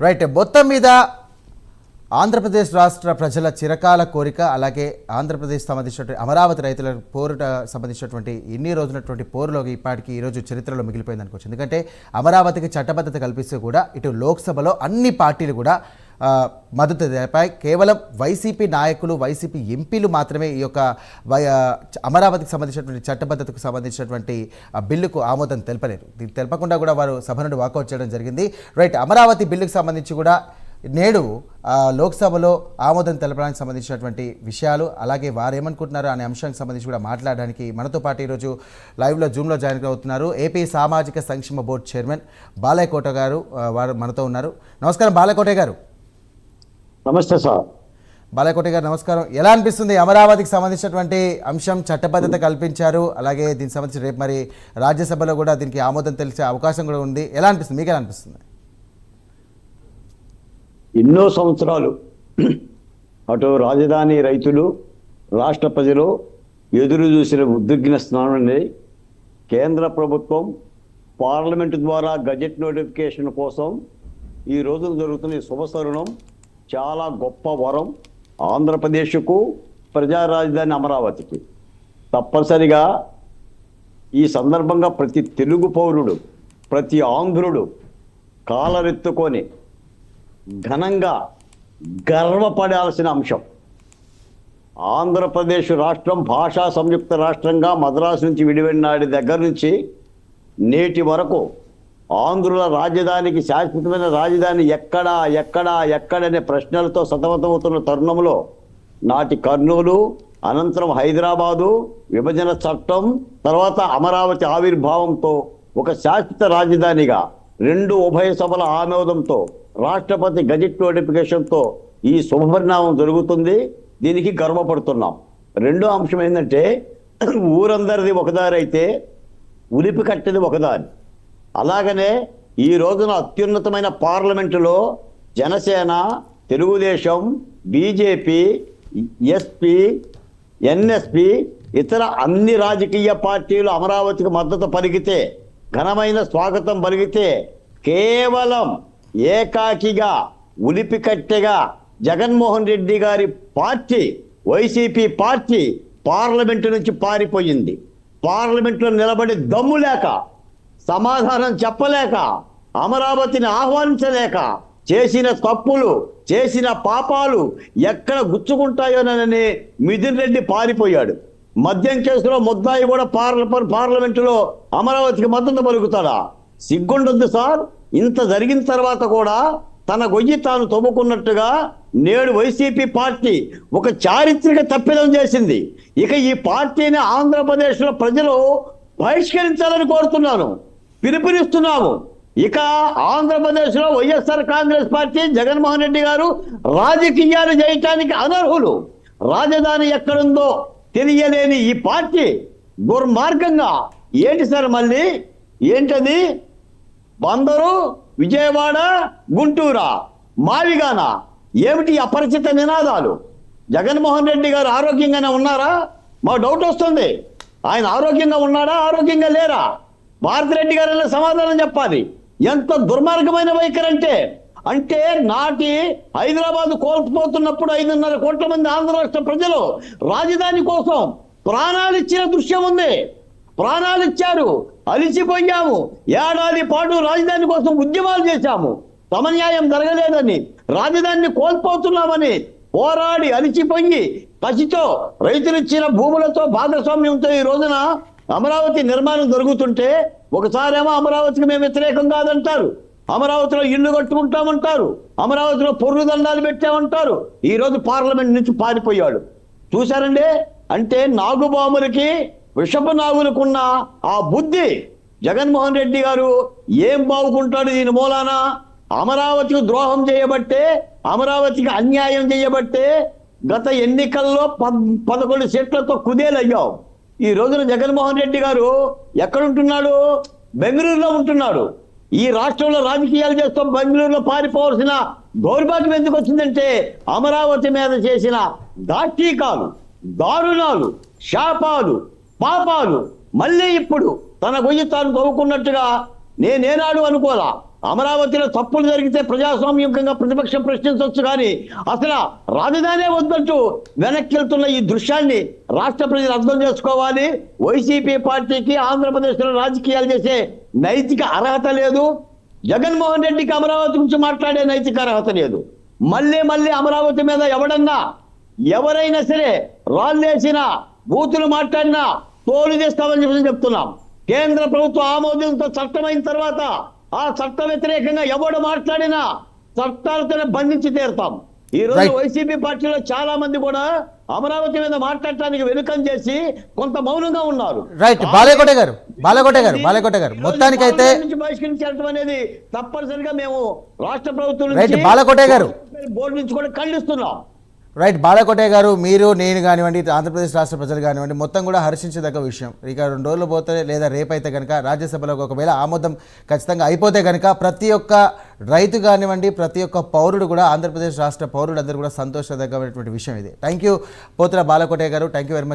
Right. మొత్తం మీద ఆంధ్రప్రదేశ్ రాష్ట్ర ప్రజల చిరకాల కోరిక, అలాగే ఆంధ్రప్రదేశ్ సంబంధించినటువంటి అమరావతి రైతుల పోరుట సంబంధించినటువంటి ఇన్ని రోజులటువంటి పోరులో ఇప్పటికీ ఈరోజు చరిత్రలో మిగిలిపోయింది అనుకోవచ్చు. ఎందుకంటే అమరావతికి చట్టబద్ధత కల్పిస్తూ కూడా ఇటు లోక్సభలో అన్ని పార్టీలు కూడా మద్దతు తెలిపాయి. కేవలం వైసీపీ నాయకులు, వైసీపీ ఎంపీలు మాత్రమే ఈ యొక్క అమరావతికి సంబంధించినటువంటి చట్టబద్ధతకు సంబంధించినటువంటి బిల్లుకు ఆమోదం తెలపలేరు. దీన్ని తెలపకుండా కూడా వారు సభ నుండి వాకౌట్ చేయడం జరిగింది. రైట్. అమరావతి బిల్లుకు సంబంధించి కూడా నేడు లోక్సభలో ఆమోదం తెలపడానికి సంబంధించినటువంటి విషయాలు, అలాగే వారు ఏమనుకుంటున్నారు అనే అంశానికి సంబంధించి కూడా మాట్లాడడానికి మనతో పాటు ఈరోజు లైవ్లో జూమ్లో జాయిన్ అవుతున్నారు ఏపీ సామాజిక సంక్షేమ బోర్డు చైర్మన్ బాలయ్య కోట గారు. వారు మనతో ఉన్నారు. నమస్కారం బాలయ్య కోట గారు. నమస్తే సార్. బాలయ్య కోట గారు నమస్కారం. ఎలా అనిపిస్తుంది అమరావతికి సంబంధించినటువంటి అంశం? చట్టబద్ధత కల్పించారు, అలాగే దీనికి సంబంధించి రేపు మరి రాజ్యసభలో కూడా దీనికి ఆమోదం తెలిసే అవకాశం కూడా ఉంది. ఎలా అనిపిస్తుంది, మీకు ఎలా అనిపిస్తుంది? ఎన్నో సంవత్సరాలు అటు రాజధాని రైతులు, రాష్ట్ర ప్రజలు ఎదురు చూసిన ఉద్విగ్న స్నానాన్ని కేంద్ర ప్రభుత్వం పార్లమెంటు ద్వారా గజెట్ నోటిఫికేషన్ కోసం ఈ రోజున జరుగుతున్న శుభతరుణం చాలా గొప్ప వరం ఆంధ్రప్రదేశ్కు, ప్రజా రాజధాని అమరావతికి. తప్పనిసరిగా ఈ సందర్భంగా ప్రతి తెలుగు పౌరుడు, ప్రతి ఆంధ్రుడు కాలరెత్తుకొని ఘనంగా గర్వపడాల్సిన అంశం. ఆంధ్రప్రదేశ్ రాష్ట్రం భాషా సంయుక్త రాష్ట్రంగా మద్రాసు నుంచి విడివడినాడి దగ్గర నుంచి నేటి వరకు ఆంధ్రుల రాజధానికి శాశ్వతమైన రాజధాని ఎక్కడనే ప్రశ్నలతో సతమతమవుతున్న తరుణంలో నాటి కర్నూలు, అనంతరం హైదరాబాదు, విభజన చట్టం, తర్వాత అమరావతి ఆవిర్భావంతో ఒక శాశ్వత రాజధానిగా 2 ఉభయ సభల ఆమోదంతో రాష్ట్రపతి గజెట్ నోటిఫికేషన్తో ఈ శుభపరిణామం జరుగుతుంది. దీనికి గర్వపడుతున్నాం. రెండో అంశం ఏంటంటే, ఊరందరిది ఒకదారి అయితే ఉలిపి కట్టేది ఒకదారి. అలాగనే ఈ రోజున అత్యున్నతమైన పార్లమెంటులో Janasena, Telugu Desam, BJP, SP, NSP, ఇతర అన్ని రాజకీయ పార్టీలు అమరావతికి మద్దతు పలికితే, ఘనమైన స్వాగతం పలికితే, కేవలం ఏకాకిగా ఉలిపి కట్టెగా జగన్మోహన్ రెడ్డి గారి పార్టీ, వైసీపీ పార్టీ పార్లమెంటు నుంచి పారిపోయింది. పార్లమెంట్లో నిలబడి దమ్ము లేక, సమాధానం చెప్పలేక, అమరావతిని ఆహ్వానించలేక చేసిన తప్పులు, చేసిన పాపాలు ఎక్కడ గుచ్చుకుంటాయోనని మిథున్ రెడ్డి పారిపోయాడు. మద్యం కేసులో ముద్దాయి కూడా పార్లమెంటులో అమరావతికి మద్దతు పలుకుతాడా? సిగ్గుండొద్దు సార్. ఇంత జరిగిన తర్వాత కూడా తన గొయ్యి తాను తవ్వుకున్నట్టుగా నేడు వైసీపీ పార్టీ ఒక చారిత్రక తప్పిదం చేసింది. ఇక ఈ పార్టీని ఆంధ్రప్రదేశ్లో ప్రజలు బహిష్కరించాలని కోరుతున్నాను, పిలుపునిస్తున్నాము. ఇక ఆంధ్రప్రదేశ్లో వైఎస్ఆర్ కాంగ్రెస్ పార్టీ, జగన్మోహన్ రెడ్డి గారు రాజకీయాలు చేయటానికి అనర్హులు. రాజధాని ఎక్కడుందో తెలియలేని ఈ పార్టీ దుర్మార్గంగా ఏంటి సార్, మళ్ళీ ఏంటది? బందరు, విజయవాడ, గుంటూరా, మావిగాన, ఏమిటి అపరిచిత నినాదాలు? జగన్మోహన్ రెడ్డి గారు ఆరోగ్యంగానే ఉన్నారా? మా డౌట్ వస్తుంది. ఆయన ఆరోగ్యంగా ఉన్నాడా, ఆరోగ్యంగా లేరా? భారతిరెడ్డి గారు సమాధానం చెప్పాలి. ఎంత దుర్మార్గమైన వైఖరి అంటే నాటి హైదరాబాద్ కోల్పోతున్నప్పుడు 5.5 కోట్ల మంది ఆంధ్ర రాష్ట్ర ప్రజలు రాజధాని కోసం ప్రాణాలు ఇచ్చిన దృశ్యం ఉంది. ప్రాణాలు ఇచ్చారు, అలిసిపోయాము. ఏడాది పాటు రాజధాని కోసం ఉద్యమాలు చేశాము. సమన్యాయం జరగలేదని, రాజధానిని కోల్పోతున్నామని పోరాడి అలిసిపోయి కసితో రైతులు ఇచ్చిన భూములతో భాగస్వామ్యంతో ఈ రోజున అమరావతి నిర్మాణం జరుగుతుంటే, ఒకసారేమో అమరావతికి మేము వ్యతిరేకం కాదంటారు, అమరావతిలో ఇల్లు కట్టుకుంటామంటారు, అమరావతిలో పొర్రు దండాలు పెట్టామంటారు. ఈరోజు పార్లమెంట్ నుంచి పారిపోయాడు. చూశారండి? అంటే నాగుబాములకి, విషపు నాగులకున్న ఆ బుద్ధి జగన్మోహన్ రెడ్డి గారు ఏం బాగుకుంటాడు దీని మూలాన? అమరావతికి ద్రోహం చేయబట్టే, అమరావతికి అన్యాయం చేయబట్టే గత ఎన్నికల్లో 11 సీట్లతో కుదేలయ్యాం. ఈ రోజున జగన్మోహన్ రెడ్డి గారు ఎక్కడుంటున్నాడు? బెంగళూరులో ఉంటున్నాడు. ఈ రాష్ట్రంలో రాజకీయాలు చేస్తూ బెంగళూరులో పారిపోవాల్సిన దౌర్భాగ్యం ఎందుకు వచ్చిందంటే, అమరావతి మీద చేసిన దాష్టీకాలు, దారుణాలు, శాపాలు, పాపాలు మళ్ళీ ఇప్పుడు తన గొయ్యి తాను తవ్వుకున్నట్టుగా నేనేనాడు అనుకోలా. అమరావతిలో తప్పులు జరిగితే ప్రజాస్వామ్యంగా ప్రతిపక్షం ప్రశ్నించవచ్చు, కానీ అసలు రాజధానే వద్దంటూ వెనక్కి వెళ్తున్న ఈ దృశ్యాన్ని రాష్ట్ర ప్రజలు అర్థం చేసుకోవాలి. వైసీపీ పార్టీకి ఆంధ్రప్రదేశ్లో రాజకీయాలు చేసే నైతిక అర్హత లేదు. జగన్మోహన్ రెడ్డికి అమరావతి గురించి మాట్లాడే నైతిక అర్హత లేదు. మళ్ళీ అమరావతి మీద ఎవరైనా సరే రాళ్ళేసినా బూతులు మాట్లాడినా తోలు చేస్తామని చెప్తున్నాం. కేంద్ర ప్రభుత్వం ఆమోదంతో చట్టమైన తర్వాత ఆ చట్ట వ్యతిరేకంగా ఎవడు మాట్లాడినా చట్టాలతోనే బంధించి తీరుతాం. ఈ రోజు Right. వైసీపీ పార్టీలో చాలా మంది కూడా అమరావతి మీద మాట్లాడటానికి వెనుకం చేసి కొంత మౌనంగా ఉన్నారు. రైట్ బాలకోట గారు మొత్తానికైతే నుంచి బహిష్కరించడం అనేది తప్పనిసరిగా మేము రాష్ట్ర ప్రభుత్వం రైట్ నుంచి బాలకోట గారు బోర్డు నుంచి కూడా ఖండిస్తున్నాం. రైట్ బాలకోటే గారు, మీరు నేను కానివ్వండి, ఆంధ్రప్రదేశ్ రాష్ట్ర ప్రజలు కానివ్వండి, మొత్తం కూడా హర్షించదగ్గ విషయం. ఇక 2 రోజులు పోతే లేదా రేపైతే కనుక రాజ్యసభలో ఒకవేళ ఆమోదం ఖచ్చితంగా అయిపోతే కనుక ప్రతి ఒక్క రైతు కానివ్వండి, ప్రతి ఒక్క పౌరుడు కూడా, ఆంధ్రప్రదేశ్ రాష్ట్ర పౌరుడు అందరూ కూడా సంతోషదగ్గటువంటి విషయం ఇది. థ్యాంక్ యూ పోతుల బాలకోటే గారు, థ్యాంక్ యూ వెరీ మచ్.